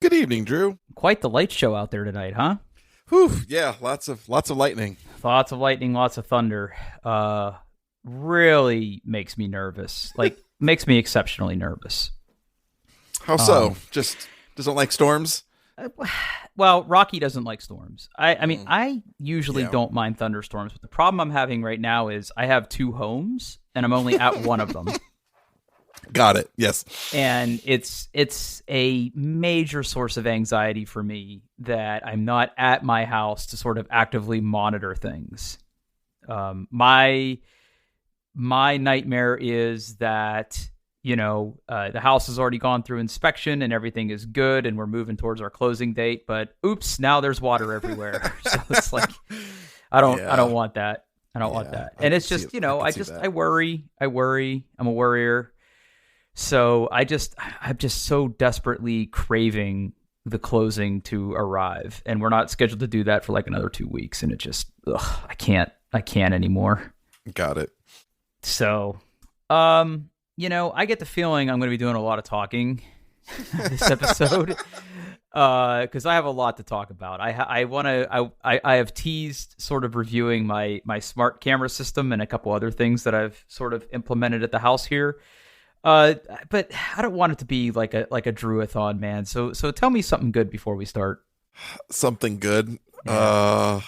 Good evening, Drew. Quite the light show out there tonight, huh? Whew, yeah, lots of lightning. Lots of lightning, lots of thunder. Really makes me nervous. Like, makes me exceptionally nervous. How so? Just doesn't like storms? Well, Rocky doesn't like storms. I mean, I usually don't mind thunderstorms, but the problem I'm having right now is I have two homes, and I'm only at one of them. Got it. Yes. And it's a major source of anxiety for me that I'm not at my house to sort of actively monitor things. My nightmare is that, the house has already gone through inspection and everything is good and we're moving towards our closing date, but oops, now there's water everywhere. So it's like, I don't want that. I don't want that. And it's just, I worry. I'm a worrier. So I'm just so desperately craving the closing to arrive, and we're not scheduled to do that for like another 2 weeks. And it just, I can't anymore. Got it. So, I get the feeling I'm going to be doing a lot of talking this episode, because I have a lot to talk about. I have teased sort of reviewing my smart camera system and a couple other things that I've sort of implemented at the house here. But I don't want it to be like a Drew-a-thon, man. So tell me something good before we start. Something good. Yeah.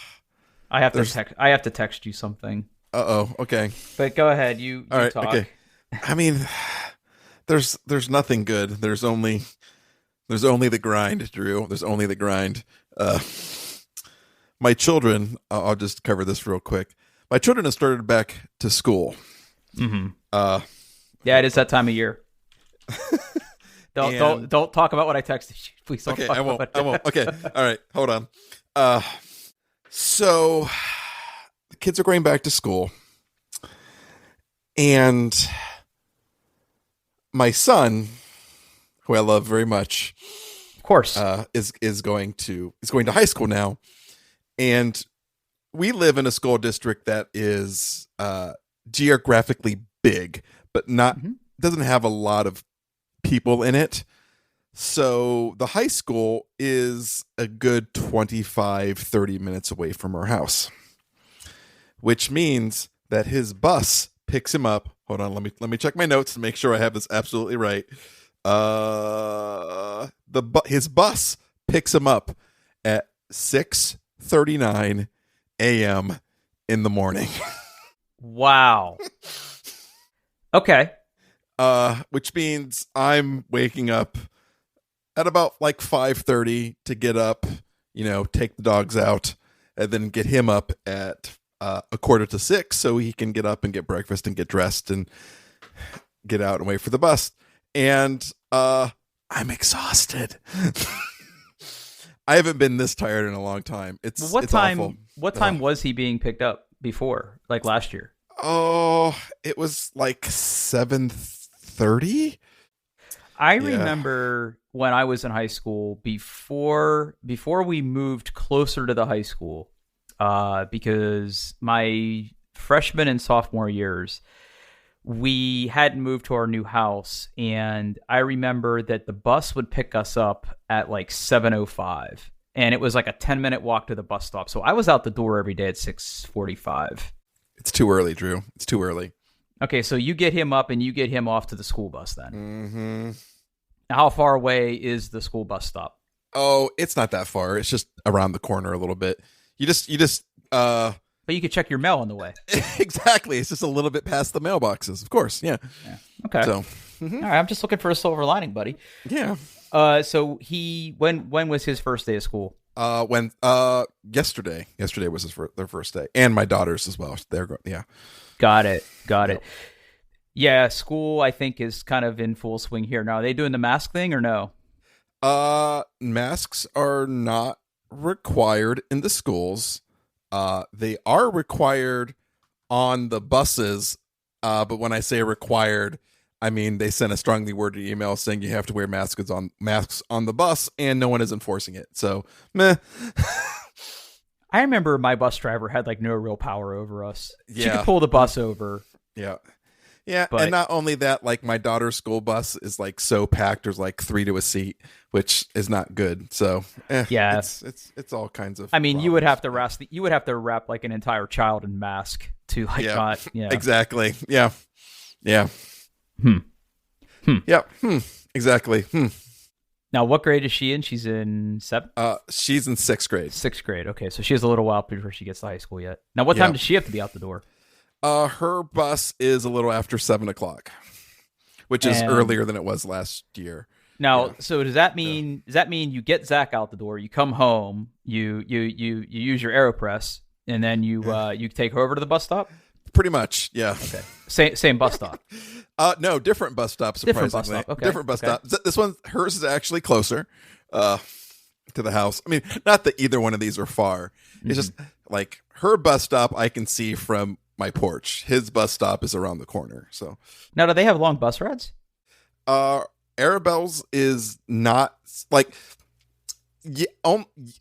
I have to text you something. Okay. But go ahead. You all right, talk. Okay. I mean, there's nothing good. There's only the grind, Drew. There's only the grind. My children. I'll just cover this real quick. My children have started back to school. Mm-hmm. Yeah, it is that time of year. Don't talk about what I texted you. Please don't. Okay, I won't. Okay, all right. Hold on. So the kids are going back to school, and my son, who I love very much, of course, is going to high school now, and we live in a school district that is geographically big, but doesn't have a lot of people in it. So the high school is a good 25-30 minutes away from our house, which means that his bus picks him up. Hold on, let me check my notes to make sure I have this absolutely right. His bus picks him up at 6:39 a.m. in the morning. Wow. Okay. Which means I'm waking up at about like 5:30 to get up, take the dogs out, and then get him up at 5:45 so he can get up and get breakfast and get dressed and get out and wait for the bus. And I'm exhausted. I haven't been this tired in a long time. It's awful. What time was he being picked up before, like last year? Oh, it was like 7:30. I remember when I was in high school, before we moved closer to the high school, because my freshman and sophomore years, we hadn't moved to our new house, and I remember that the bus would pick us up at like 7:05, and it was like a 10-minute walk to the bus stop. So I was out the door every day at 6:45. It's too early, Drew. It's too early. Okay, so you get him up and you get him off to the school bus then. Mm-hmm. How far away is the school bus stop? Oh, it's not that far. It's just around the corner a little bit. You just But you could check your mail on the way. Exactly. It's just a little bit past the mailboxes, of course. Yeah. Okay. So, all right, I'm just looking for a silver lining, buddy. Yeah. So when was his first day of school? Yesterday. Yesterday was their first day, and my daughter's as well. Yeah. Got it. Yeah, school I think is kind of in full swing here now. Are they doing the mask thing or no? Masks are not required in the schools. They are required on the buses. But when I say required, I mean they sent a strongly worded email saying you have to wear masks on the bus, and no one is enforcing it. So, meh. I remember my bus driver had like no real power over us. Yeah. She could pull the bus over. Yeah. Yeah, But and not only that, like my daughter's school bus is like so packed. There's like 3 to a seat, which is not good. So yeah, it's all kinds of. I mean, problems. you would have to wrap like an entire child in mask to like not. Yeah, exactly. Yeah. Hmm. Yeah. Exactly. Now, what grade is she in? She's in 7th? She's in 6th grade. 6th grade. Okay, so she has a little while before she gets to high school yet. Now, what time does she have to be out the door? Her bus is a little after 7:00, which is earlier than it was last year. Now, so does that mean you get Zach out the door, you come home, you use your AeroPress, and then you take her over to the bus stop? Pretty much, yeah. Okay. Same bus stop. No, different bus stop. Surprisingly, different bus stop. Okay. Different bus stop. This one, hers is actually closer to the house. I mean, not that either one of these are far. It's just like her bus stop I can see from my porch. His bus stop is around the corner. So now, do they have long bus rides? Arabelle's is not like. Yeah,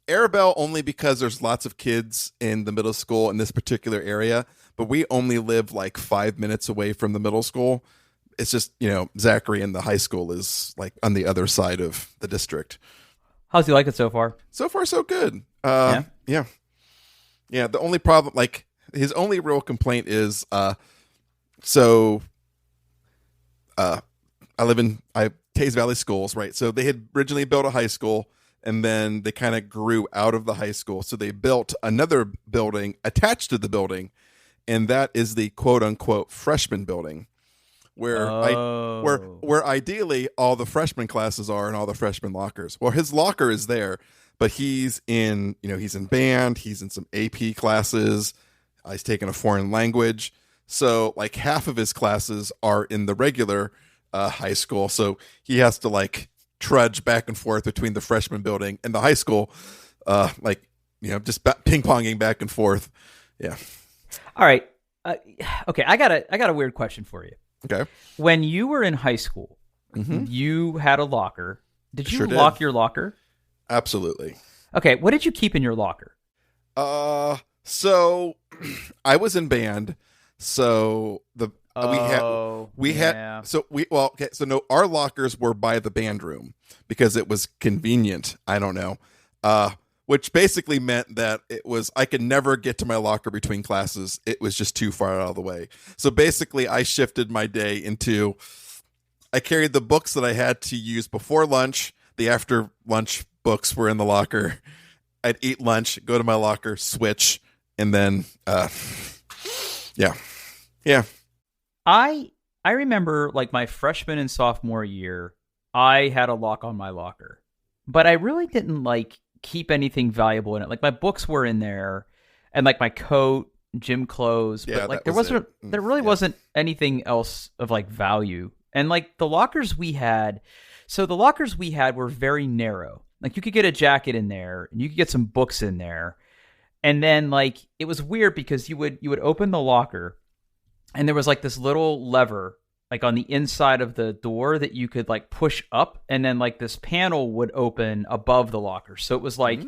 Arabelle only because there's lots of kids in the middle school in this particular area, but we only live like 5 minutes away from the middle school. It's just, Zachary and the high school is like on the other side of the district. How's he like it so far? So far, so good. Yeah. The only problem, like his only real complaint is, I live in Tays Valley Schools, right? So they had originally built a high school. And then they kind of grew out of the high school. So they built another building attached to the building. And that is the quote unquote freshman building where where ideally all the freshman classes are and all the freshman lockers. Well, his locker is there, but he's in band. He's in some AP classes. He's taking a foreign language. So like half of his classes are in the regular high school. So he has to like trudge back and forth between the freshman building and the high school, just ping-ponging back and forth. Yeah. All right. Okay, I got a weird question for you. Okay. When you were in high school, you had a locker. Did you lock your locker? Absolutely. Okay, what did you keep in your locker? So I was in band, so our lockers were by the band room because it was convenient. I don't know. Which basically meant that I could never get to my locker between classes. It was just too far out of the way. So basically I shifted my day into, I carried the books that I had to use before lunch. The after lunch books were in the locker. I'd eat lunch, go to my locker, switch, and then, yeah. I remember like my freshman and sophomore year, I had a lock on my locker, but I really didn't like keep anything valuable in it. Like my books were in there and like my coat, gym clothes, but like there really wasn't anything else of like value. And like the lockers we had were very narrow. Like you could get a jacket in there and you could get some books in there. And then like it was weird because you would open the locker and there was like this little lever like on the inside of the door that you could like push up, and then like this panel would open above the locker. So it was like,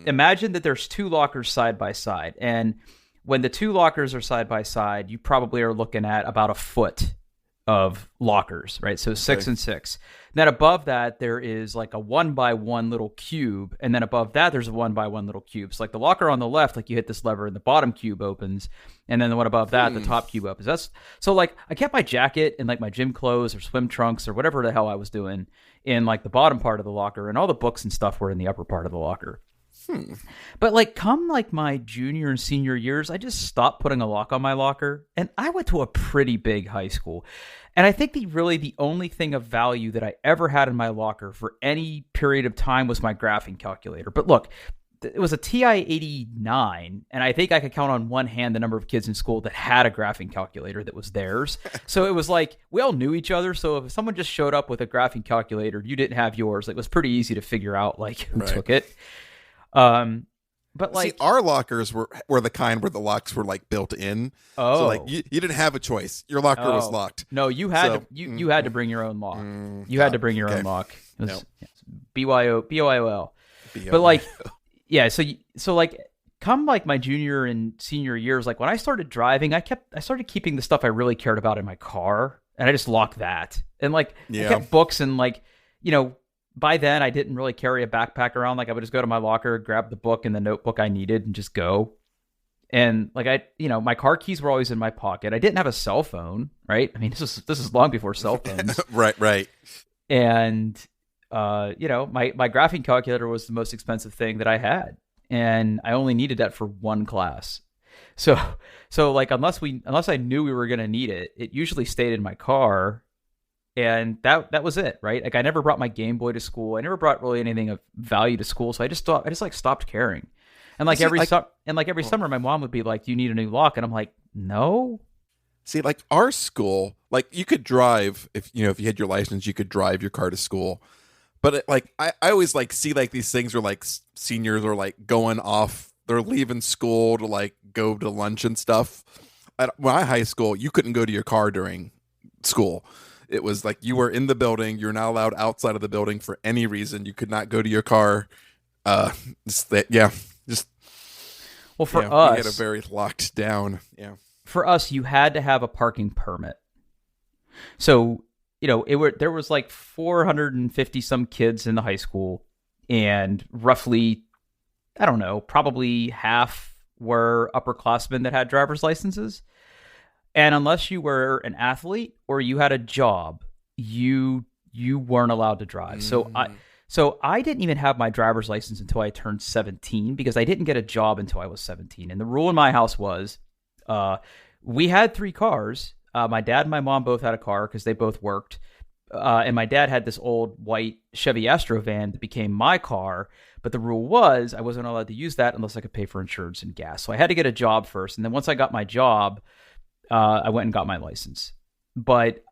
imagine that there's 2 lockers side by side. And when the 2 lockers are side by side, you probably are looking at about a foot of lockers, right? So 6 and 6. And then above that, there is like a 1x1 little cube. And then above that, there's a 1x1 little cube. So like the locker on the left, like you hit this lever and the bottom cube opens. And then the one above that, the top cube opens. So like I kept my jacket and like my gym clothes or swim trunks or whatever the hell I was doing in like the bottom part of the locker. And all the books and stuff were in the upper part of the locker. But like come like my junior and senior years, I just stopped putting a lock on my locker, and I went to a pretty big high school. And I think the only thing of value that I ever had in my locker for any period of time was my graphing calculator. But look, it was a TI-89, and I think I could count on one hand the number of kids in school that had a graphing calculator that was theirs. So it was like we all knew each other. So if someone just showed up with a graphing calculator, you didn't have yours. It was pretty easy to figure out like who took it. But like, see, our lockers were the kind where the locks were like built in. Oh, so like you didn't have a choice. Your locker was locked. No, you had you had to bring your own lock. You had to bring your own lock. It was BYOL. But like, yeah. So like, come like my junior and senior years, like when I started driving, I started keeping the stuff I really cared about in my car, and I just locked that. And like I kept books, and like, you know, by then I didn't really carry a backpack around. Like I would just go to my locker, grab the book and the notebook I needed and just go. And like my car keys were always in my pocket. I didn't have a cell phone, right? I mean, this is long before cell phones. Right. And my graphing calculator was the most expensive thing that I had, and I only needed that for one class. So like unless I knew we were going to need it, it usually stayed in my car, and that was it, right? Like I never brought my Game Boy to school. I never brought really anything of value to school, so I just stopped caring. And like every summer, my mom would be like, "Do you need a new lock?" And I'm like, "No." See, like our school, like you could drive if you had your license, you could drive your car to school. But I always like see like these things where like seniors are like going off, they're leaving school to like go to lunch and stuff. At my high school, you couldn't go to your car during school. It was like you were in the building. You're not allowed outside of the building for any reason. You could not go to your car. Well, for us, we had a very locked down. Yeah. For us, you had to have a parking permit. So, there was like 450 some kids in the high school, and roughly, I don't know, probably half were upperclassmen that had driver's licenses. And unless you were an athlete or you had a job, you weren't allowed to drive. So I didn't even have my driver's license until I turned 17, because I didn't get a job until I was 17. And the rule in my house was, we had 3 cars. My dad and my mom both had a car because they both worked. And my dad had this old white Chevy Astro van that became my car. But the rule was I wasn't allowed to use that unless I could pay for insurance and gas. So I had to get a job first. And then once I got my job, I went and got my license. But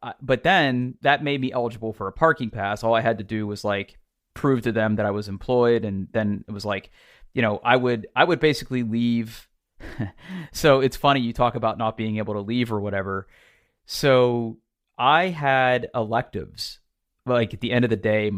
then that made me eligible for a parking pass. All I had to do was like prove to them that I was employed. And then it was like, I would basically leave. So it's funny you talk about not being able to leave or whatever. So I had electives like at the end of the day,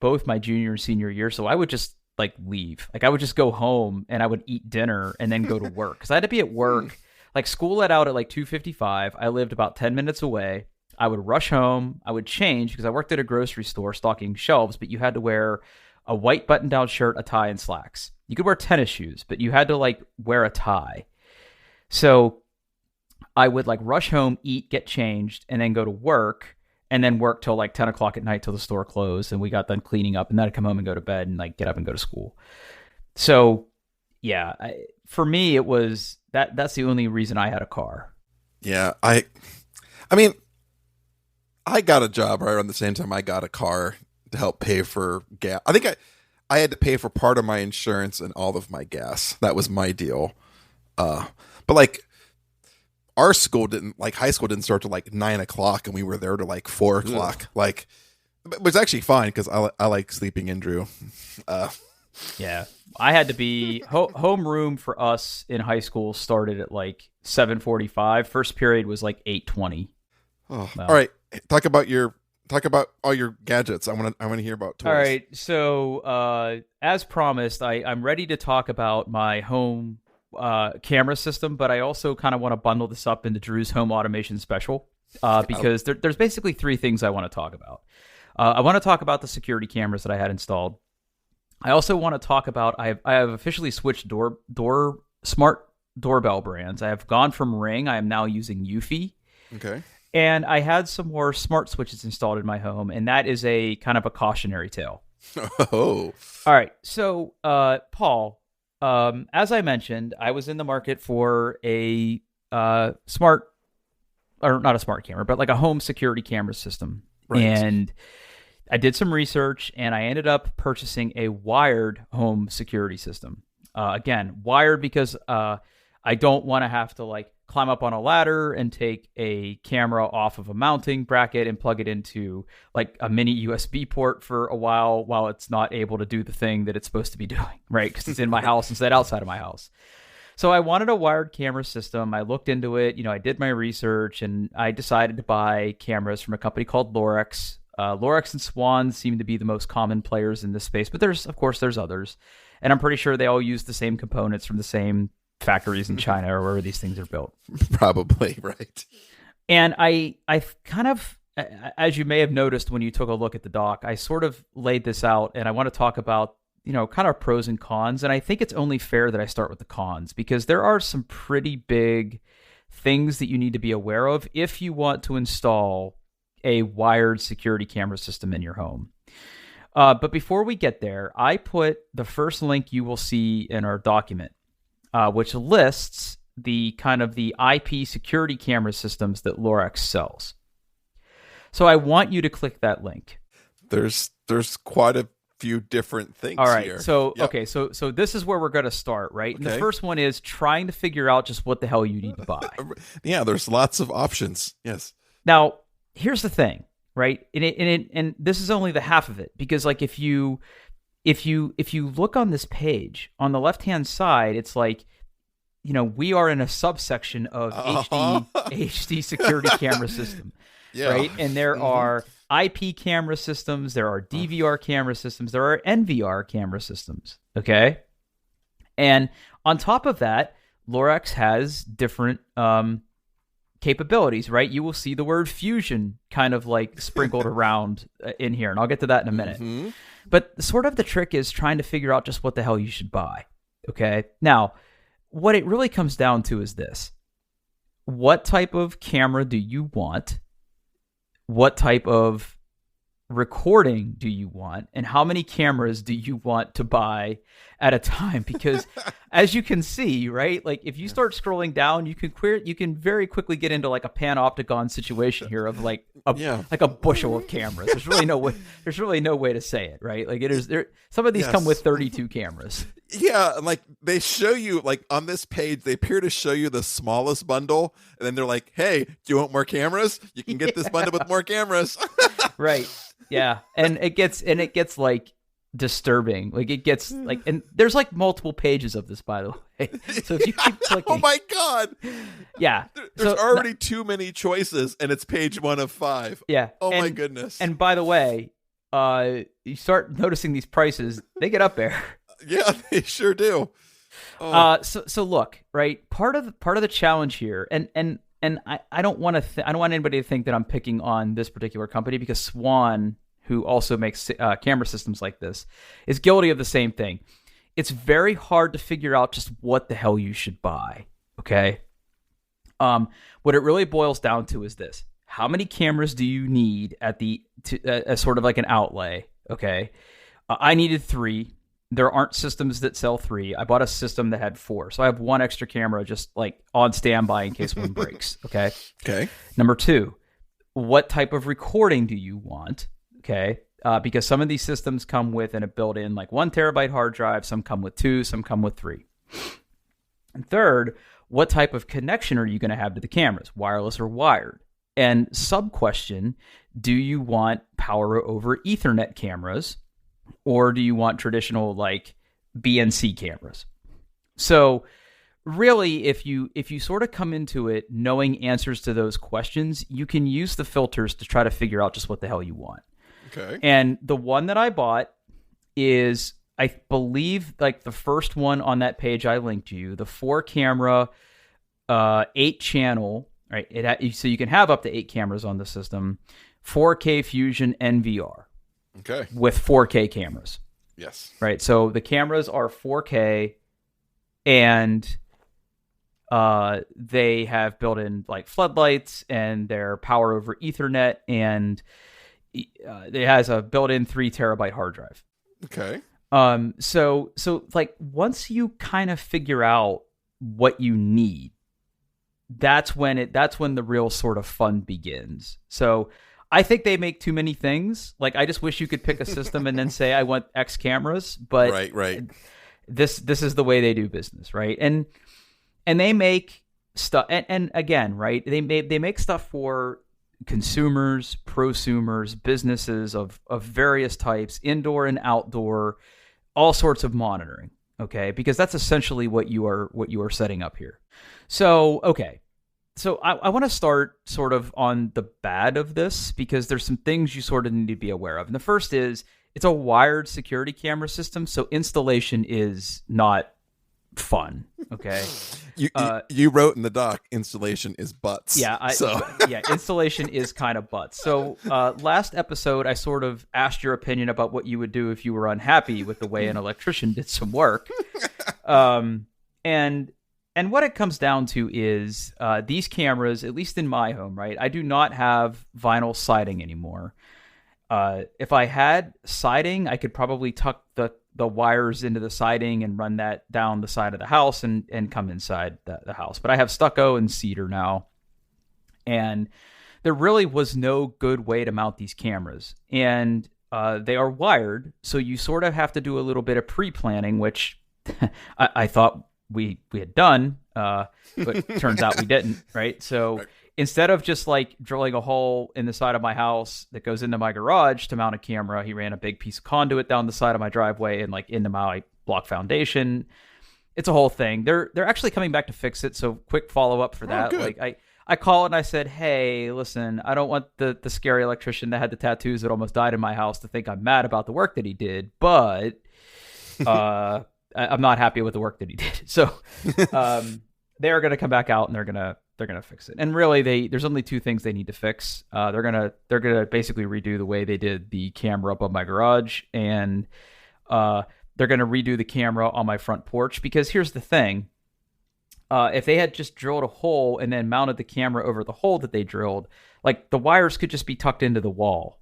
both my junior and senior year. So I would just like leave. Like I would just go home and I would eat dinner and then go to work, because I had to be at work. Like school let out at like 2:55. I lived about 10 minutes away. I would rush home. I would change because I worked at a grocery store stocking shelves, but you had to wear a white button-down shirt, a tie, and slacks. You could wear tennis shoes, but you had to like wear a tie. So I would like rush home, eat, get changed, and then go to work, and then work till like 10 o'clock at night till the store closed and we got done cleaning up, and then I'd come home and go to bed and like get up and go to school. So yeah, for me, it was that's the only reason I had a car. Yeah. I mean, I got a job right around the same time I got a car to help pay for gas. I think I had to pay for part of my insurance and all of my gas. That was my deal. But like our school high school didn't start till like 9 o'clock, and we were there to like 4 o'clock. Like, it was actually fine because I like sleeping in, Drew. Yeah, I had to be homeroom for us in high school started at like 7:45. First period was like 8:20. Oh, well. All right. Talk about all your gadgets. I want to hear about toys. All right. So, as promised, I'm ready to talk about my home camera system, but I also kind of want to bundle this up into Drew's home automation special because there's basically 3 things I want to talk about. I want to talk about the security cameras that I had installed. I also want to talk about I have officially switched smart doorbell brands. I have gone from Ring. I am now using Eufy. Okay. And I had some more smart switches installed in my home, and that is a kind of a cautionary tale. Oh. All right. So, Paul, as I mentioned, I was in the market for a not a smart camera, but like a home security camera system. Right. And I did some research, and I ended up purchasing a wired home security system. Again, wired because I don't want to have to like climb up on a ladder and take a camera off of a mounting bracket and plug it into like a mini USB port for a while it's not able to do the thing that it's supposed to be doing, right? Because it's in my house instead outside of my house. So I wanted a wired camera system. I looked into it, I did my research, and I decided to buy cameras from a company called Lorex. Lorex and Swan seem to be the most common players in this space, but there's others, and I'm pretty sure they all use the same components from the same factories in China or wherever these things are built. Probably, right. And I kind of, as you may have noticed when you took a look at the doc, I sort of laid this out, and I want to talk about, kind of pros and cons. And I think it's only fair that I start with the cons, because there are some pretty big things that you need to be aware of if you want to install a wired security camera system in your home. But before we get there, I put the first link you will see in our document, which lists the kind of the IP security camera systems that Lorex sells. So I want you to click that link. There's quite a few different things. All right. Here. So, yep. Okay. So this is where we're going to start, right? Okay. And the first one is trying to figure out just what the hell you need to buy. Yeah. There's lots of options. Yes. Now, here's the thing, right? And this is only the half of it, because like if you look on this page on the left-hand side, it's like, we are in a subsection of HD security camera system, right? And there are IP camera systems, there are DVR camera systems, there are NVR camera systems, okay? And on top of that, Lorex has different capabilities, right? You will see the word fusion kind of like sprinkled around in here, and I'll get to that in a minute. Mm-hmm. But sort of the trick is trying to figure out just what the hell you should buy, okay? Now, what it really comes down to is this. What type of camera do you want? What type of recording do you want? And how many cameras do you want to buy at a time? Because as you can see, right, like if you start scrolling down, you can very quickly get into like a panopticon situation here of like a bushel of cameras. There's really no way to say it, right? Like some of these come with 32 cameras. Yeah, like they show you, like on this page, they appear to show you the smallest bundle, and then they're like, "Hey, do you want more cameras? You can get this bundle with more cameras." Right. Yeah, and it gets like disturbing. Like it gets like, and there's like multiple pages of this, by the way. So if you keep clicking, oh my god, yeah, there's already too many choices, and it's page 1 of 5. Yeah. My goodness. And by the way, you start noticing these prices; they get up there. Yeah, they sure do. So look, right. Part of the challenge here, and I don't want anybody to think that I'm picking on this particular company, because Swan, who also makes camera systems like this, is guilty of the same thing. It's very hard to figure out just what the hell you should buy. Okay. What it really boils down to is this: how many cameras do you need as sort of like an outlay? Okay. I needed 3. There aren't systems that sell 3. I bought a system that had 4. So I have 1 extra camera just like on standby in case one breaks. Okay. Okay. Number 2, what type of recording do you want? Okay. Because some of these systems come with a built-in like 1 terabyte hard drive. Some come with 2, some come with 3. And third, what type of connection are you going to have to the cameras, wireless or wired? And sub-question, do you want power over Ethernet cameras? Or do you want traditional like BNC cameras? So really, if you sort of come into it knowing answers to those questions, you can use the filters to try to figure out just what the hell you want. Okay. And the one that I bought is, I believe, like the first one on that page I linked you, the 4 camera, 8 channel, right? So you can have up to 8 cameras on the system, 4K Fusion NVR. Okay. With 4K cameras. Yes. Right. So the cameras are 4K, and they have built-in like floodlights, and they're power over Ethernet, and it has a built-in 3 terabyte hard drive. Okay. So like once you kind of figure out what you need, that's when the real sort of fun begins. So I think they make too many things. Like, I just wish you could pick a system and then say, I want X cameras. But right. This is the way they do business, right? And they make stuff. And again, right? They make stuff for consumers, prosumers, businesses of various types, indoor and outdoor, all sorts of monitoring. Okay, because that's essentially what you are setting up here. So, okay. So I want to start sort of on the bad of this because there's some things you sort of need to be aware of. And the first is it's a wired security camera system, so installation is not fun. Okay. You wrote in the doc, installation is butts. Yeah. Installation is kind of butts. So last episode, I sort of asked your opinion about what you would do if you were unhappy with the way an electrician did some work. And what it comes down to is these cameras, at least in my home, right? I do not have vinyl siding anymore. If I had siding, I could probably tuck the wires into the siding and run that down the side of the house and come inside the house. But I have stucco and cedar now. And there really was no good way to mount these cameras. And they are wired, so you sort of have to do a little bit of pre-planning, which I thought we had done, but turns out we didn't, right? So right. Instead of just like drilling a hole in the side of my house that goes into my garage to mount a camera, he ran a big piece of conduit down the side of my driveway and like into my block foundation. It's a whole thing. They're actually coming back to fix it, so quick follow-up for that. Good. Like I called and I said, hey, listen, I don't want the scary electrician that had the tattoos that almost died in my house to think I'm mad about the work that he did, but I'm not happy with the work that he did. So they're going to come back out and they're going to fix it. And really, there's only two things they need to fix. They're gonna basically redo the way they did the camera above my garage, and they're gonna redo the camera on my front porch. Because here's the thing: if they had just drilled a hole and then mounted the camera over the hole that they drilled, like the wires could just be tucked into the wall.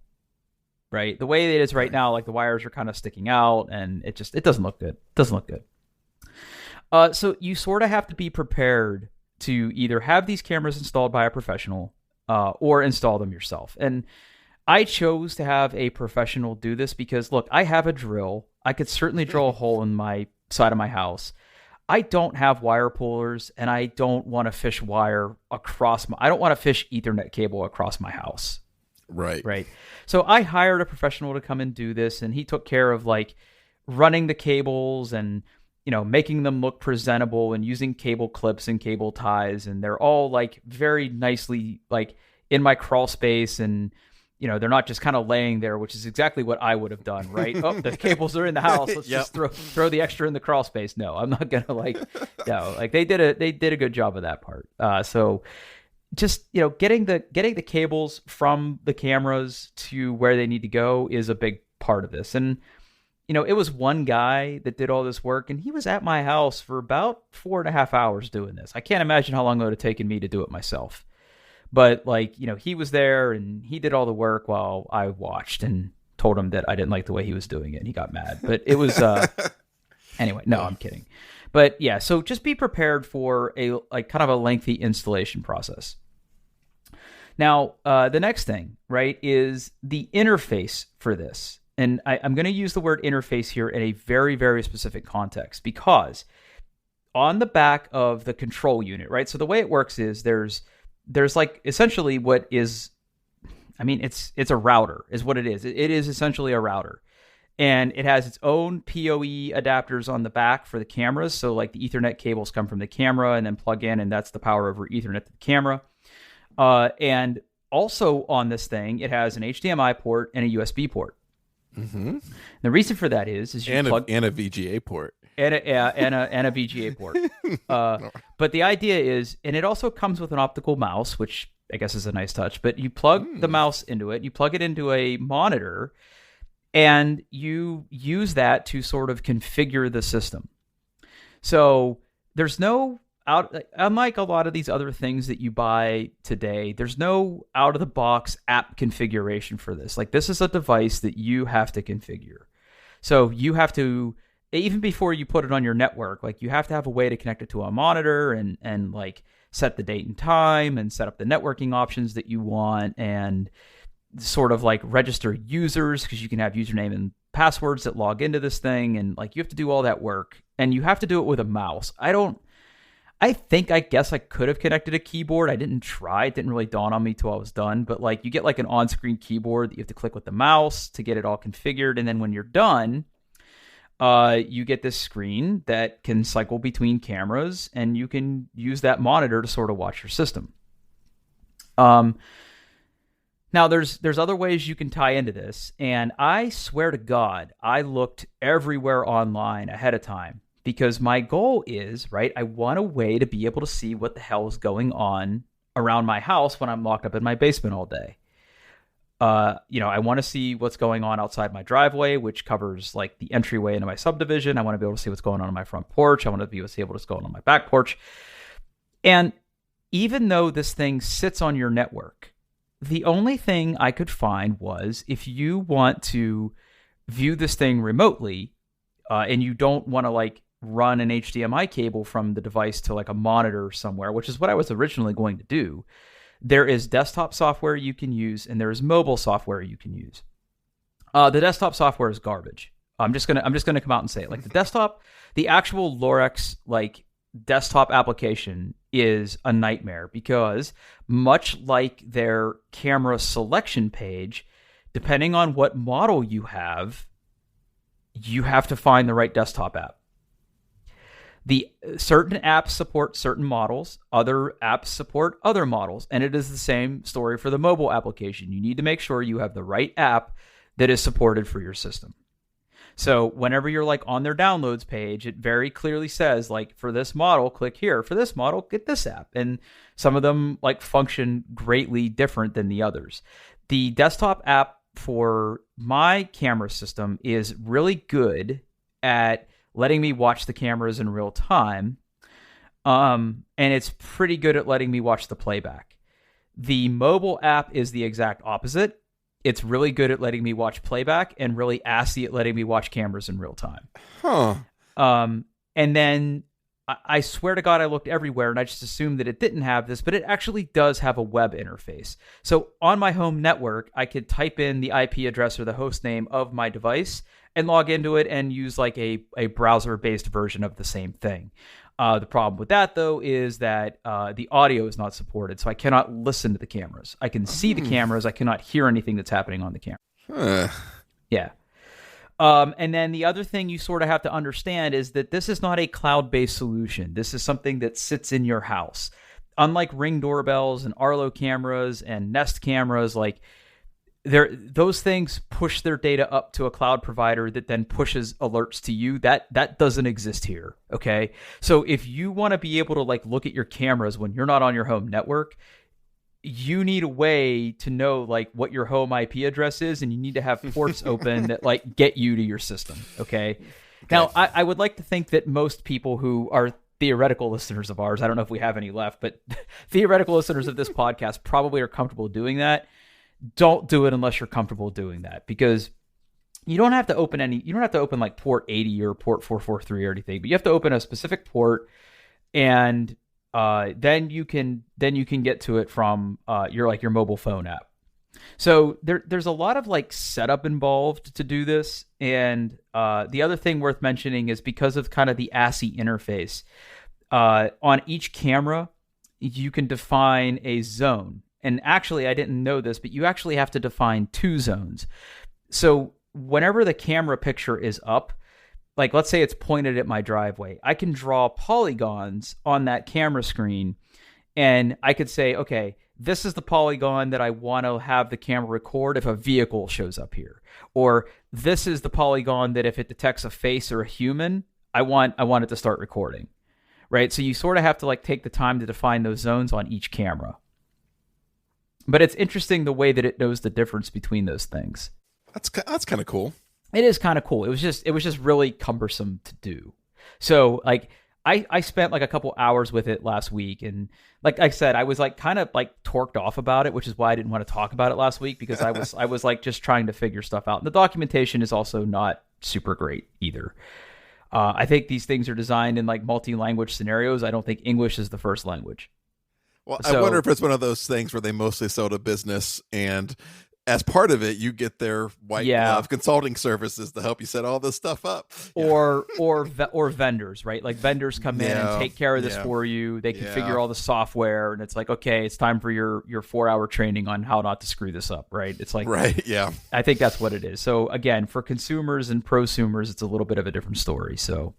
Right, the way it is right now, like the wires are kind of sticking out, and it doesn't look good. It doesn't look good. So you sort of have to be prepared to either have these cameras installed by a professional or install them yourself. And I chose to have a professional do this because, look, I have a drill. I could certainly drill a hole in my side of my house. I don't have wire pullers, and I don't want to fish wire across I don't want to fish Ethernet cable across my house. Right. So I hired a professional to come and do this, and he took care of like running the cables and, you know, making them look presentable and using cable clips and cable ties. And they're all like very nicely like in my crawl space, and, you know, they're not just kind of laying there, which is exactly what I would have done, right? Oh, the cables are in the house. Let's just throw the extra in the crawl space. No, I'm not going to they did a good job of that part. So just, you know, getting the cables from the cameras to where they need to go is a big part of this. And, you know, it was one guy that did all this work, and he was at my house for about 4.5 hours doing this. I can't imagine how long it would have taken me to do it myself. But, like, you know, he was there and he did all the work while I watched and told him that I didn't like the way he was doing it. And he got mad. But it was anyway, no, I'm kidding. But yeah, so just be prepared for a kind of a lengthy installation process. Now, the next thing, right, is the interface for this. And I'm going to use the word interface here in a very, very specific context, because on the back of the control unit, right? So the way it works is there's like essentially what is, I mean, it's a router is what it is. It is essentially a router. And it has its own PoE adapters on the back for the cameras. So like the Ethernet cables come from the camera and then plug in, and that's the power over Ethernet to the camera. And also on this thing, it has an HDMI port and a USB port. Mm-hmm. The reason for that is you plug and a VGA port. And a VGA port. But the idea is, and it also comes with an optical mouse, which I guess is a nice touch, but you plug the mouse into it, you plug it into a monitor, and you use that to sort of configure the system. So there's no unlike a lot of these other things that you buy today, there's no out-of-the-box app configuration for this. Like, this is a device that you have to configure. So you have to, even before you put it on your network, like, you have to have a way to connect it to a monitor and like set the date and time and set up the networking options that you want and sort of like register users, because you can have username and passwords that log into this thing. And like, you have to do all that work, and you have to do it with a mouse. I guess I could have connected a keyboard. I didn't try. It didn't really dawn on me till I was done. But like, you get like an on-screen keyboard that you have to click with the mouse to get it all configured. And then when you're done, you get this screen that can cycle between cameras, and you can use that monitor to sort of watch your system. Um, Now, there's other ways you can tie into this, and I swear to God, I looked everywhere online ahead of time because my goal is, right, I want a way to be able to see what the hell is going on around my house when I'm locked up in my basement all day. I want to see what's going on outside my driveway, which covers like the entryway into my subdivision. I want to be able to see what's going on my front porch. I want to be able to see what's going on my back porch. And even though this thing sits on your network, the only thing I could find was if you want to view this thing remotely, and you don't want to like run an HDMI cable from the device to like a monitor somewhere, which is what I was originally going to do, there is desktop software you can use and there is mobile software you can use. The desktop software is garbage. I'm just gonna come out and say it. Like the actual Lorex like desktop application is a nightmare because much like their camera selection page, depending on what model you have to find the right desktop app. The certain apps support certain models, other apps support other models, and it is the same story for the mobile application. You need to make sure you have the right app that is supported for your system. So whenever you're like on their downloads page, it very clearly says like for this model, click here. For this model, get this app. And some of them like function greatly different than the others. The desktop app for my camera system is really good at letting me watch the cameras in real time. And it's pretty good at letting me watch the playback. The mobile app is the exact opposite. It's really good at letting me watch playback and really assy at letting me watch cameras in real time. Huh. And then I swear to God, I looked everywhere and I just assumed that it didn't have this, but it actually does have a web interface. So on my home network, I could type in the IP address or the host name of my device and log into it and use like a browser-based version of the same thing. The problem with that, though, is that the audio is not supported, so I cannot listen to the cameras. I can see the cameras. I cannot hear anything that's happening on the camera. Yeah. And then the other thing you sort of have to understand is that this is not a cloud-based solution. This is something that sits in your house. Unlike Ring doorbells and Arlo cameras and Nest cameras, like those things push their data up to a cloud provider that then pushes alerts to you. That doesn't exist here. Okay. So if you want to be able to like look at your cameras when you're not on your home network, you need a way to know like what your home IP address is, and you need to have ports open that like get you to your system. Okay. Now I would like to think that most people who are theoretical listeners of ours, I don't know if we have any left, but theoretical listeners of this podcast probably are comfortable doing that. Don't do it unless you're comfortable doing that, because you don't have to open like port 80 or port 443 or anything, but you have to open a specific port, and then you can get to it from your mobile phone app. So there's a lot of like setup involved to do this. And the other thing worth mentioning is because of kind of the ASCII interface, on each camera, you can define a zone. And actually, I didn't know this, but you actually have to define 2 zones. So whenever the camera picture is up, like let's say it's pointed at my driveway, I can draw polygons on that camera screen, and I could say, okay, this is the polygon that I want to have the camera record if a vehicle shows up here. Or this is the polygon that if it detects a face or a human, I want it to start recording. Right? So you sort of have to like take the time to define those zones on each camera. But it's interesting the way that it knows the difference between those things. That's kind of cool. It is kind of cool. It was just really cumbersome to do. So like I spent like a couple hours with it last week, and like I said, I was like kind of like torqued off about it, which is why I didn't want to talk about it last week, because I was like just trying to figure stuff out. And the documentation is also not super great either. I think these things are designed in like multi-language scenarios. I don't think English is the first language. Well, I wonder if it's one of those things where they mostly sell to business, and as part of it, you get their white glove consulting services to help you set all this stuff up. Or vendors, right? Like vendors come in and take care of this for you. They configure all the software, and it's like, okay, it's time for your 4-hour training on how not to screw this up, right? It's like, right, yeah. I think that's what it is. So again, for consumers and prosumers, it's a little bit of a different story. So.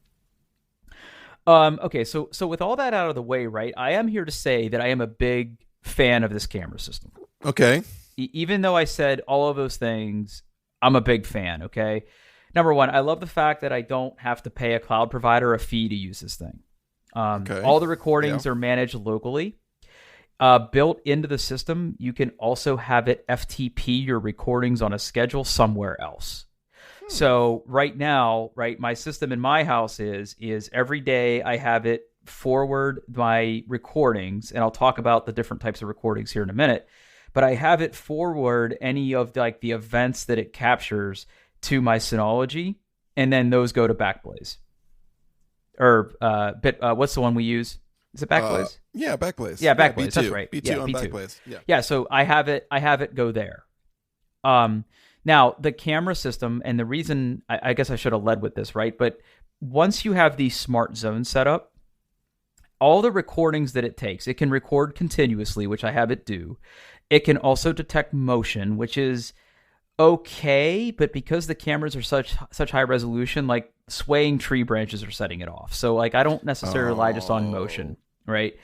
Okay, so with all that out of the way, right, I am here to say that I am a big fan of this camera system. Okay. Even though I said all of those things, I'm a big fan, okay? Number one, I love the fact that I don't have to pay a cloud provider a fee to use this thing. All the recordings are managed locally. Built into the system, you can also have it FTP your recordings on a schedule somewhere else. So right now, my system in my house is every day I have it forward my recordings, and I'll talk about the different types of recordings here in a minute, but I have it forward any of like the events that it captures to my Synology, and then those go to Backblaze. Or what's the one we use? Is it Backblaze? Yeah, Backblaze. Yeah, Backblaze. B2. That's right. B2 on B2. Backblaze. Yeah. Yeah, so I have it go there. Now, the camera system, and the reason, I guess I should have led with this, right? But once you have these smart zones set up, all the recordings that it takes, it can record continuously, which I have it do. It can also detect motion, which is okay, but because the cameras are such high resolution, like swaying tree branches are setting it off. So like I don't necessarily rely just on motion, right?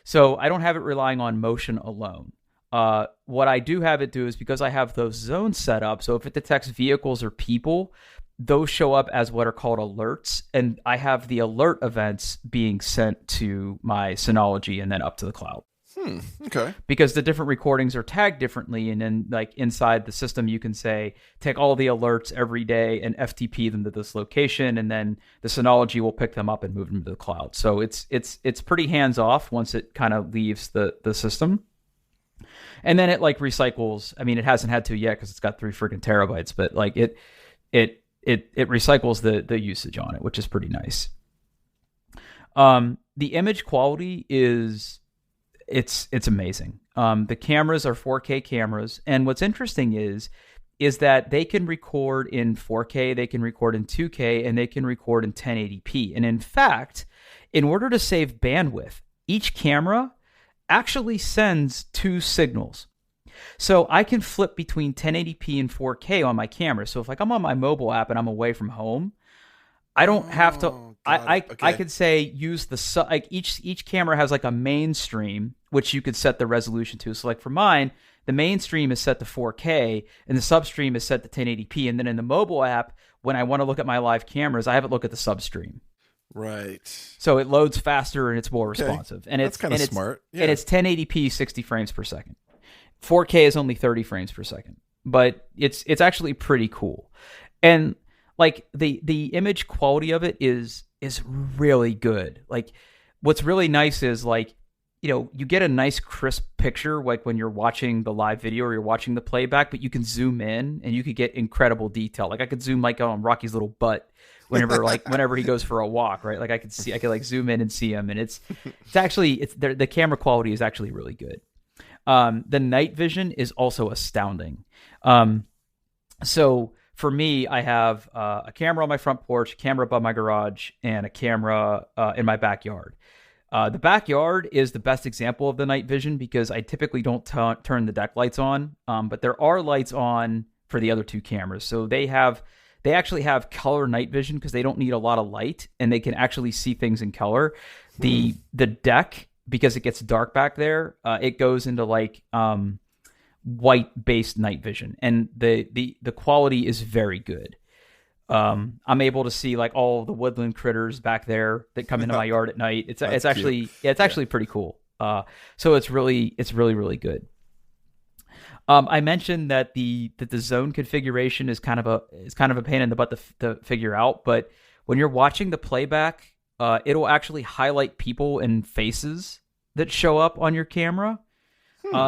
So I don't have it relying on motion alone. What I do have it do is because I have those zones set up, so if it detects vehicles or people, those show up as what are called alerts, and I have the alert events being sent to my Synology and then up to the cloud. Okay. Because the different recordings are tagged differently, and then like inside the system, you can say, take all the alerts every day and FTP them to this location, and then the Synology will pick them up and move them to the cloud. So it's pretty hands off once it kind of leaves the system. And then it like recycles. I mean, it hasn't had to yet because it's got 3 freaking terabytes, but like it recycles the usage on it, which is pretty nice. The image quality is it's amazing. The cameras are 4K cameras, and what's interesting is that they can record in 4K, they can record in 2K, and they can record in 1080p. And in fact, in order to save bandwidth, each camera actually sends 2 signals. So I can flip between 1080p and 4K on my camera. So if like I'm on my mobile app and I'm away from home, I don't have to. I could say use the like each camera has like a mainstream which you could set the resolution to. So like for mine, the mainstream is set to 4K and the substream is set to 1080p. And then in the mobile app, when I want to look at my live cameras, I have it look at the substream. Right. So it loads faster and it's more responsive. And that's kind of smart. Yeah. And it's 1080p, 60 frames per second. 4K is only 30 frames per second, but it's actually pretty cool. And like the image quality of it is really good. Like what's really nice is like, you know, you get a nice crisp picture like when you're watching the live video or you're watching the playback, but you can zoom in and you could get incredible detail. Like I could zoom like on Rocky's little butt whenever he goes for a walk, right? Like I could like zoom in and see him, and it's the camera quality is actually really good. The night vision is also astounding. So for me, I have a camera on my front porch, a camera above my garage, and a camera in my backyard. The backyard is the best example of the night vision because I typically don't turn the deck lights on, but there are lights on for the other 2 cameras. So they actually have color night vision because they don't need a lot of light and they can actually see things in color. The deck, because it gets dark back there, it goes into like white based night vision, and the quality is very good. I'm able to see like all the woodland critters back there that come into my yard at night. It's actually pretty cool. So it's really good. I mentioned that the zone configuration is kind of a pain in the butt to figure out, but when you're watching the playback, it'll actually highlight people and faces that show up on your camera.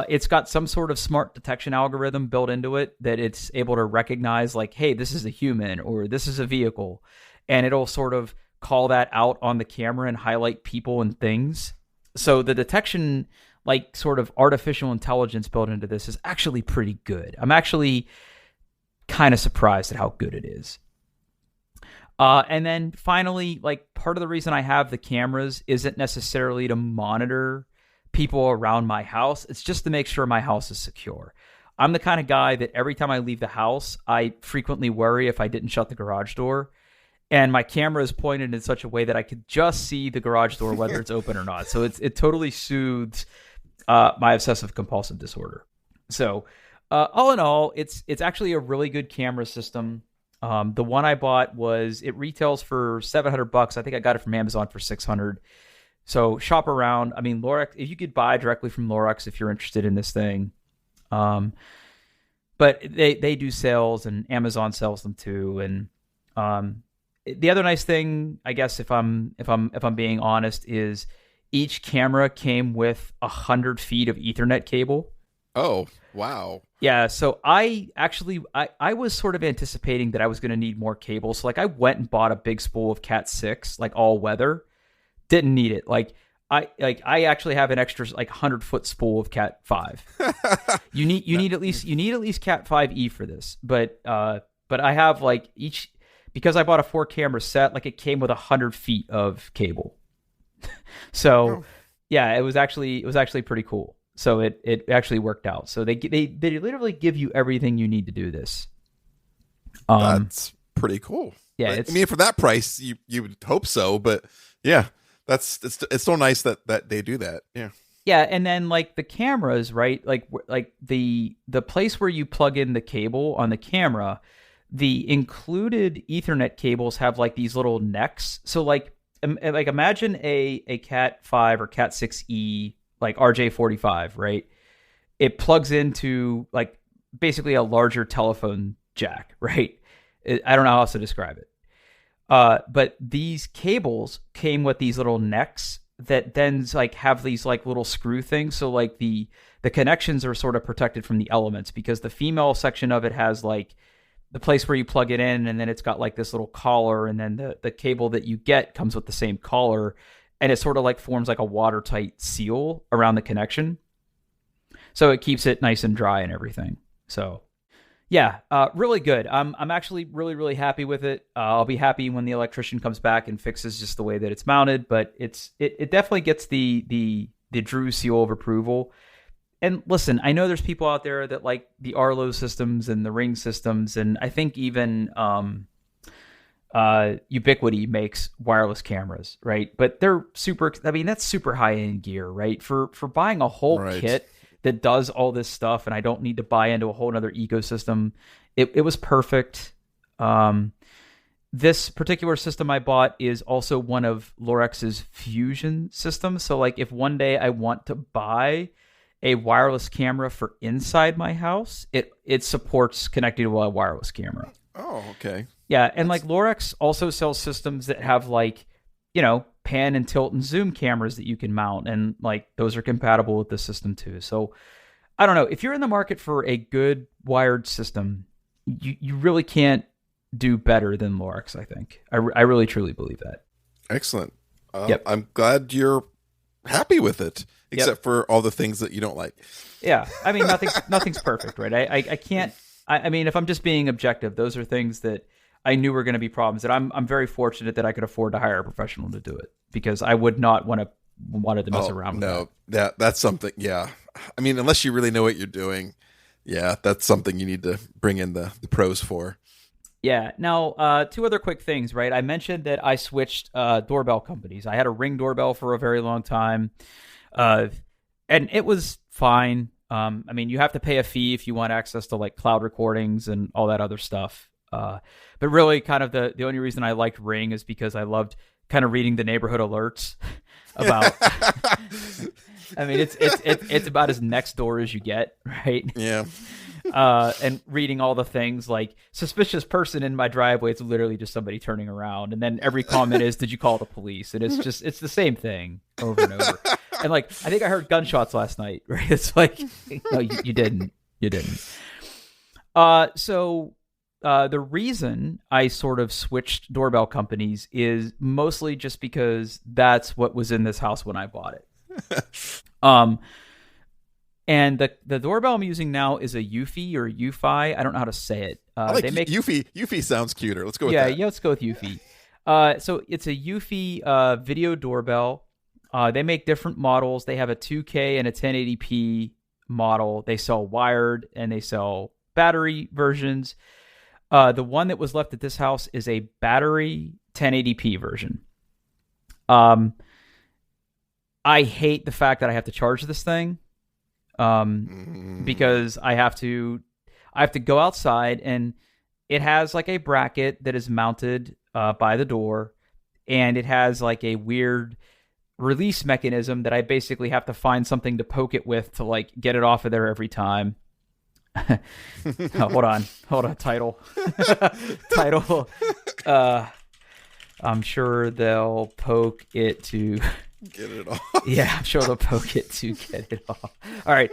It's got some sort of smart detection algorithm built into it that it's able to recognize like, hey, this is a human or this is a vehicle. And it'll sort of call that out on the camera and highlight people and things. So the detection, like sort of artificial intelligence built into this is actually pretty good. I'm actually kind of surprised at how good it is. And then finally, like part of the reason I have the cameras isn't necessarily to monitor people around my house. It's just to make sure my house is secure. I'm the kind of guy that every time I leave the house, I frequently worry if I didn't shut the garage door. And my camera is pointed in such a way that I could just see the garage door, whether it's open or not. So it totally soothes my obsessive compulsive disorder. So, all in all, it's actually a really good camera system. The one I bought it retails for $700. I think I got it from Amazon for $600. So shop around. I mean, Lorex, if you could buy directly from Lorex if you're interested in this thing. But they do sales, and Amazon sells them too. And the other nice thing, I guess, if I'm being honest, is each camera came with 100 feet of Ethernet cable. Oh, wow. Yeah, so I was sort of anticipating that I was going to need more cable. So like I went and bought a big spool of Cat 6, like all weather. Didn't need it. I actually have an extra like 100-foot spool of Cat 5. You need at least Cat 5e for this. But I have like because I bought a 4-camera set, like it came with 100 feet of cable. So yeah, it was actually pretty cool. So it actually worked out. So they literally give you everything you need to do this. That's pretty cool. Yeah, I mean, for that price, you would hope so, but yeah. It's so nice that they do that. Yeah. Yeah, and then like the cameras, right? Like the place where you plug in the cable on the camera, the included Ethernet cables have like these little necks. So like imagine a Cat 5 or Cat 6e like RJ45, right? It plugs into like basically a larger telephone jack, right? I don't know how else to describe it. But these cables came with these little necks that then like have these like little screw things. So like the connections are sort of protected from the elements, because the female section of it has like the place where you plug it in, and then it's got like this little collar, and then the cable that you get comes with the same collar, and it sort of like forms like a watertight seal around the connection. So it keeps it nice and dry and everything. So yeah, really good. I'm actually really, really happy with it. I'll be happy when the electrician comes back and fixes just the way that it's mounted, but it definitely gets the Drew seal of approval. And listen, I know there's people out there that like the Arlo systems and the Ring systems, and I think even Ubiquiti makes wireless cameras, right? But they're super. I mean, that's super high end gear, right? For buying a whole kit that does all this stuff, and I don't need to buy into a whole other ecosystem. It was perfect. This particular system I bought is also one of Lorex's Fusion systems. So like if one day I want to buy a wireless camera for inside my house, it supports connecting to a wireless camera. Oh, okay. Yeah, and like Lorex also sells systems that have like, pan and tilt and zoom cameras that you can mount, and like those are compatible with this system too. So I don't know, if you're in the market for a good wired system, you really can't do better than Lorex. I think I really truly believe that. Excellent. Yep. I'm glad you're happy with it, except for all the things that you don't like. Yeah, I mean nothing's perfect, right? I can't. I mean, if I'm just being objective, those are things that I knew were going to be problems, that I'm very fortunate that I could afford to hire a professional to do it, because I would not wanted to mess around with that. That's something. Yeah. I mean, unless you really know what you're doing. Yeah. That's something you need to bring in the pros for. Yeah. Now, 2 other quick things, right? I mentioned that I switched doorbell companies. I had a Ring doorbell for a very long time, and it was fine. I mean, you have to pay a fee if you want access to like cloud recordings and all that other stuff. But really kind of the only reason I liked Ring is because I loved kind of reading the neighborhood alerts about, I mean, it's about as next door as you get, right? Yeah. And reading all the things like suspicious person in my driveway. It's literally just somebody turning around. And then every comment is, did you call the police? And it's the same thing over and over. And like, I think I heard gunshots last night, right? It's like, no, you didn't. So the reason I sort of switched doorbell companies is mostly just because that's what was in this house when I bought it. And the doorbell I'm using now is a Eufy or Eufy. I don't know how to say it. I like Eufy. Eufy sounds cuter. Let's go with that. Yeah, let's go with Eufy. So it's a Eufy video doorbell. They make different models. They have a 2K and a 1080p model. They sell wired and they sell battery versions. The one that was left at this house is a battery 1080p version. I hate the fact that I have to charge this thing. because I have to go outside, and it has like a bracket that is mounted by the door, and it has like a weird release mechanism that I basically have to find something to poke it with to like get it off of there every time. Hold on, title. I'm sure they'll poke it to get it off. Yeah, I'm sure they'll poke it to get it off. All right.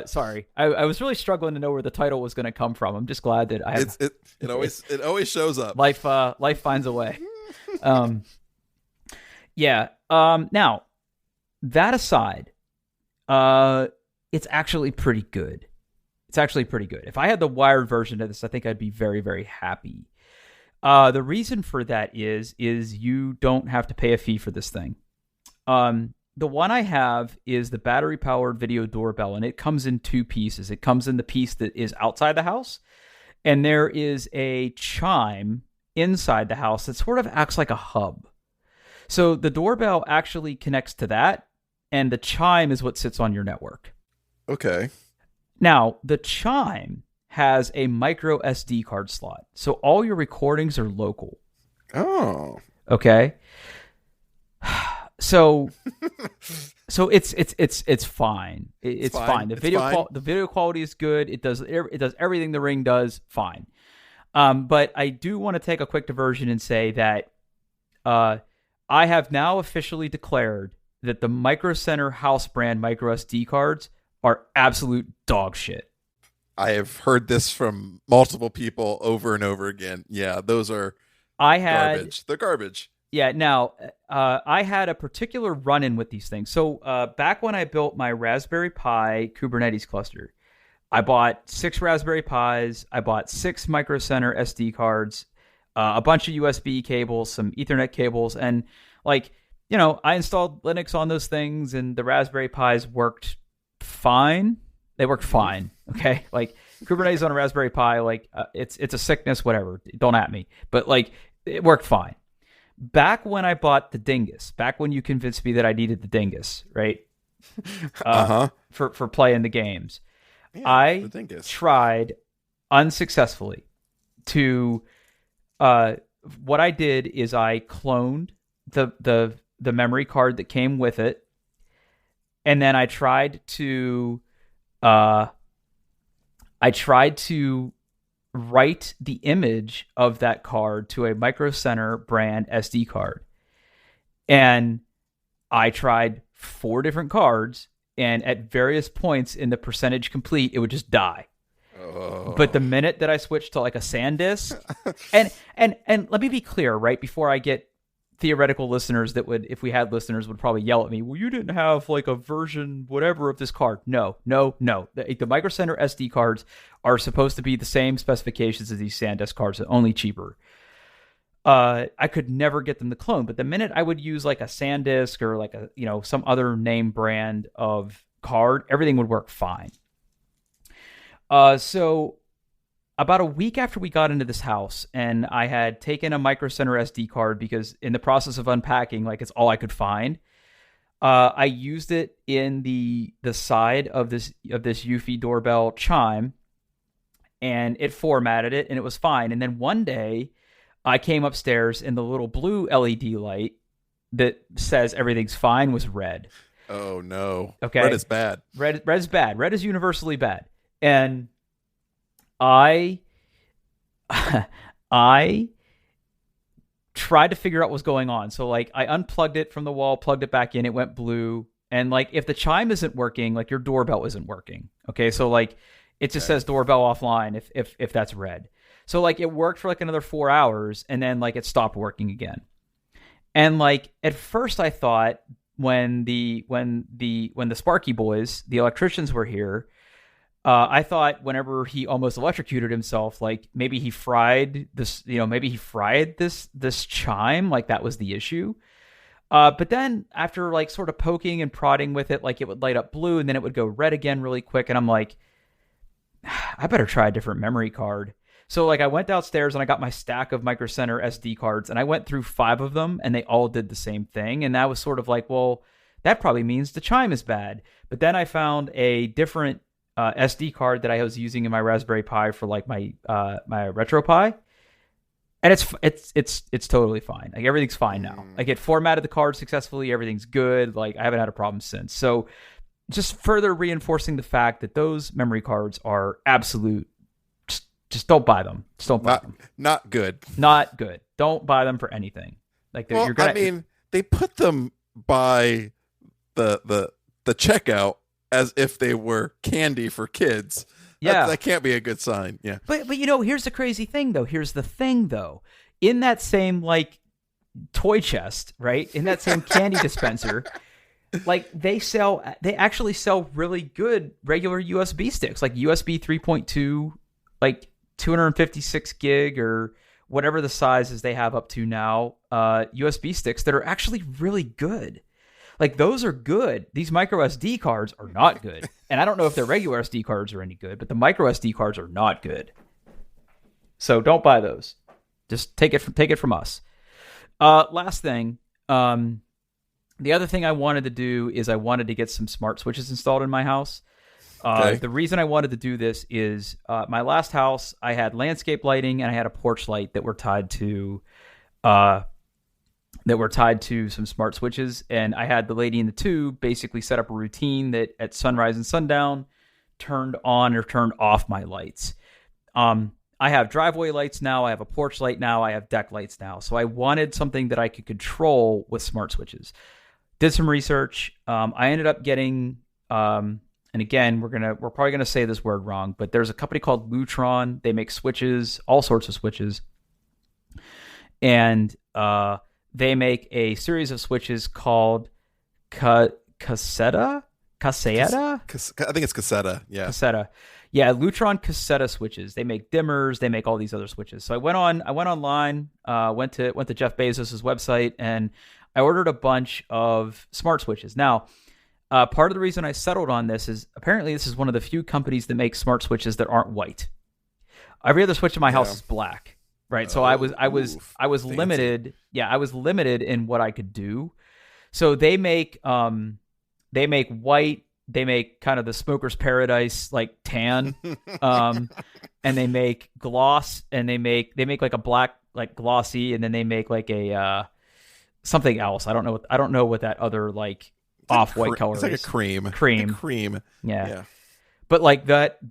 Sorry. I was really struggling to know where the title was going to come from. I'm just glad that I have... It always shows up. Life finds a way. Yeah. Now, that aside, it's actually pretty good. If I had the wired version of this, I think I'd be very, very happy. The reason for that is you don't have to pay a fee for this thing. The one I have is the battery-powered video doorbell, and it comes in two pieces. It comes in the piece that is outside the house, and there is a chime inside the house that sort of acts like a hub. So the doorbell actually connects to that, and the chime is what sits on your network. Okay. Now, the chime has a micro SD card slot, so all your recordings are local. Oh. Okay. So it's fine. It's fine. The video quality is good. It does everything the Ring does fine. But I do want to take a quick diversion and say that I have now officially declared that the Micro Center house brand micro SD cards are absolute dog shit. I have heard this from multiple people over and over again. Yeah, those are garbage. They're garbage. Yeah, now, I had a particular run-in with these things. So back when I built my Raspberry Pi Kubernetes cluster, I bought 6 Raspberry Pis, I bought 6 Micro Center SD cards, a bunch of USB cables, some Ethernet cables, and I installed Linux on those things, and the Raspberry Pis worked fine. They worked fine, okay? Like, Kubernetes on a Raspberry Pi, it's a sickness, whatever. Don't at me. But, it worked fine. Back when I bought the Dingus, back when you convinced me that I needed the Dingus, right? For playing the games. Yeah, I tried unsuccessfully to... what I did is I cloned the memory card that came with it, and then I tried to write the image of that card to a Micro Center brand SD card. And I tried 4 different cards, and at various points in the percentage complete, it would just die. Oh. But the minute that I switched to like a SanDisk, and let me be clear, right, before I get theoretical listeners that would, if we had listeners, would probably yell at me, well, you didn't have like a version whatever of this card. No. The Micro Center SD cards are supposed to be the same specifications as these SanDisk cards, only cheaper. I could never get them to clone, but the minute I would use like a SanDisk or like a, some other name brand of card, everything would work fine. So about a week after we got into this house, and I had taken a Micro Center SD card because in the process of unpacking, it's all I could find. I used it in the side of this Eufy doorbell chime, and it formatted it, and it was fine. And then one day, I came upstairs, and the little blue LED light that says everything's fine was red. Oh no! Okay, red is bad. Red is bad. Red is universally bad, and I tried to figure out what was going on. So I unplugged it from the wall, plugged it back in, it went blue. And if the chime isn't working, your doorbell isn't working. Okay. So it just says doorbell offline if that's red. So it worked for another 4 hours, and then it stopped working again. And at first I thought when the Sparky boys, the electricians, were here, I thought whenever he almost electrocuted himself, maybe he fried this, this chime, that was the issue. But then after sort of poking and prodding with it, it would light up blue, and then it would go red again really quick. And I'm like, I better try a different memory card. So I went downstairs and I got my stack of Micro Center SD cards, and I went through 5 of them, and they all did the same thing. And that was sort of well, That probably means the chime is bad. But then I found a different SD card that I was using in my Raspberry Pi for like my RetroPie, and it's totally fine. Like everything's fine now. Like it formatted the card successfully. Everything's good. Like I haven't had a problem since. So just further reinforcing the fact that those memory cards are absolute. Just don't buy them. Just don't buy them. Not good. Not good. Don't buy them for anything. Like well, you're gonna. I mean, they put them by the checkout as if they were candy for kids. Yeah, that can't be a good sign. Yeah, but here's the crazy thing though. Here's the thing though. In that same like toy chest, right? In that same candy dispenser. Like they actually sell really good regular USB sticks, like USB 3.2, like 256 gig or whatever the sizes they have up to now, USB sticks that are actually really good. Like those are good. These micro SD cards are not good. And I don't know if their regular SD cards are any good, but the micro SD cards are not good. So don't buy those. Just take it from us. Last thing, the other thing I wanted to do is I wanted to get some smart switches installed in my house. Okay. The reason I wanted to do this is my last house, I had landscape lighting and I had a porch light that were tied to some smart switches. And I had the lady in the tube basically set up a routine that at sunrise and sundown turned on or turned off my lights. I have driveway lights now. I have a porch light now. I have deck lights now. So I wanted something that I could control with smart switches. Did some research. I ended up getting, and again, we're probably gonna say this word wrong, but there's a company called Lutron. They make switches, all sorts of switches, and they make a series of switches called Cassetta. I think it's Cassetta. Yeah, Cassetta. Yeah, Lutron Cassetta switches. They make dimmers. They make all these other switches. So I went online, went to Jeff Bezos' website, and I ordered a bunch of smart switches. Now, part of the reason I settled on this is apparently this is one of the few companies that make smart switches that aren't white. Every other switch in my house is black, right? So I was fancy. limited. Yeah, I was limited in what I could do. So they make white. They make kind of the smoker's paradise like tan, and they make gloss, and they make like a black like glossy, and then they make like a something else. I don't know what that other like off-white color is. It's like a cream. Cream. Like a cream. Yeah. But like that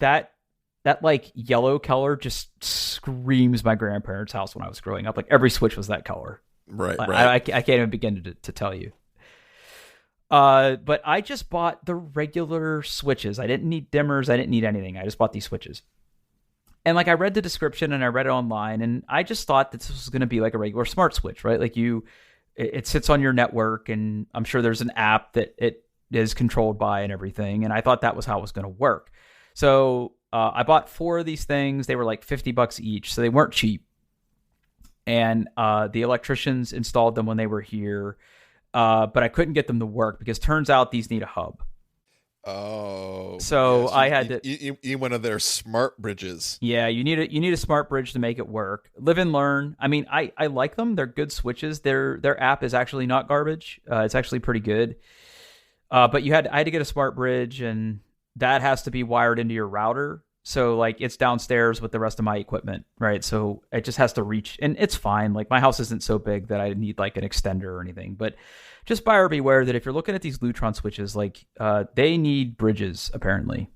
like yellow color just screams my grandparents' house when I was growing up. Like every switch was that color. Right. I can't even begin to tell you. But I just bought the regular switches. I didn't need dimmers. I didn't need anything. I just bought these switches. And like I read the description and I read it online, and I just thought that this was going to be like a regular smart switch, right? Like it sits on your network, and I'm sure there's an app that it is controlled by and everything. And I thought that was how it was going to work. So I bought 4 of these things. They were like $50 each, so they weren't cheap. And the electricians installed them when they were here. But I couldn't get them to work because turns out these need a hub. Oh, so yes. I had to eat one of their smart bridges. Yeah, you need a smart bridge to make it work. Live and learn. I mean, I like them. They're good switches. Their app is actually not garbage. It's actually pretty good. But I had to get a smart bridge, and that has to be wired into your router. So like it's downstairs with the rest of my equipment, right? So it just has to reach, and it's fine. Like my house isn't so big that I need like an extender or anything, but just buyer beware that if you're looking at these Lutron switches, like they need bridges apparently.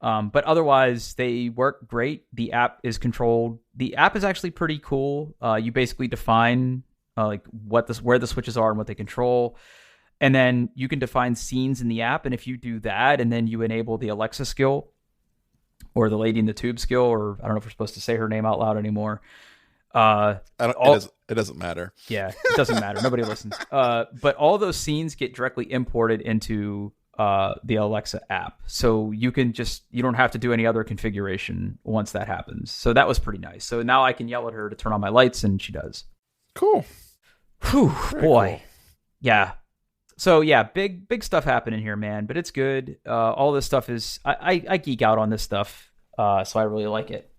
But otherwise they work great. The app is controlled. The app is actually pretty cool. You basically define like where the switches are and what they control. And then you can define scenes in the app. And if you do that, and then you enable the Alexa skill, or the lady in the tube skill, or I don't know if we're supposed to say her name out loud anymore. It doesn't matter. Yeah, it doesn't matter. Nobody listens. But all those scenes get directly imported into the Alexa app. So you don't have to do any other configuration once that happens. So that was pretty nice. So now I can yell at her to turn on my lights, and she does. Cool. Whew, boy. Cool. Yeah. So yeah, big stuff happening here, man. But it's good. All this stuff is I geek out on this stuff, so I really like it.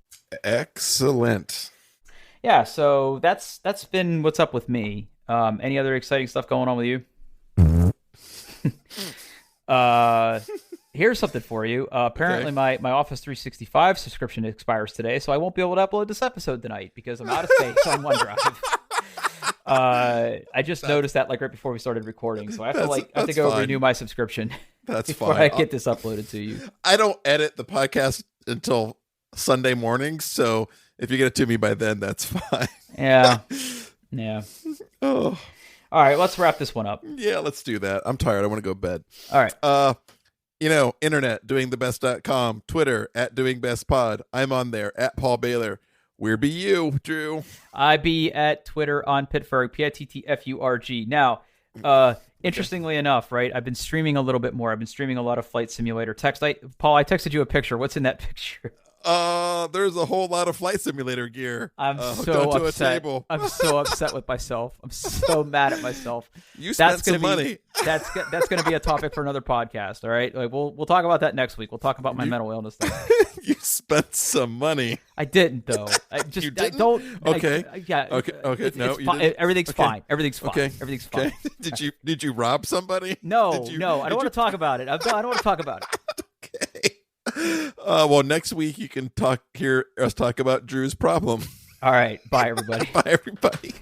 Excellent. Yeah, so that's been what's up with me. Any other exciting stuff going on with you? Here's something for you. Apparently, my Office 365 subscription expires today, so I won't be able to upload this episode tonight because I'm out of space on OneDrive. I just noticed that like right before we started recording, so I have to go renew my subscription. That's before fine. I get this uploaded to you. I don't edit the podcast until Sunday mornings, so if you get it to me by then, that's fine. Yeah. Oh. All right, let's wrap this one up. Yeah, let's do that. I'm tired. I want to go to bed. All right. Internet, doingthebest.com, Twitter, @doingbestpod. I'm on there, @Paul Baylor. Where be you, Drew? I be at Twitter on Pittsburgh, PITTFURG. Now, interestingly enough, right, I've been streaming a little bit more. I've been streaming a lot of Flight Simulator text. Paul, I texted you a picture. What's in that picture? There's a whole lot of Flight Simulator gear. I'm so upset. I'm so upset with myself. I'm so mad at myself. You spent some money. That's going to be a topic for another podcast. All right, like we'll talk about that next week. We'll talk about my mental illness thing. You spent some money. I didn't though. I just you didn't? I don't. Okay. Okay. No, everything's fine. Everything's fine. Okay. Everything's fine. Okay. Did you rob somebody? No. I don't want to talk about it. I don't want to talk about it. Okay. Well, next week you can hear us talk about Drew's problem. All right. Bye, everybody. Bye, everybody.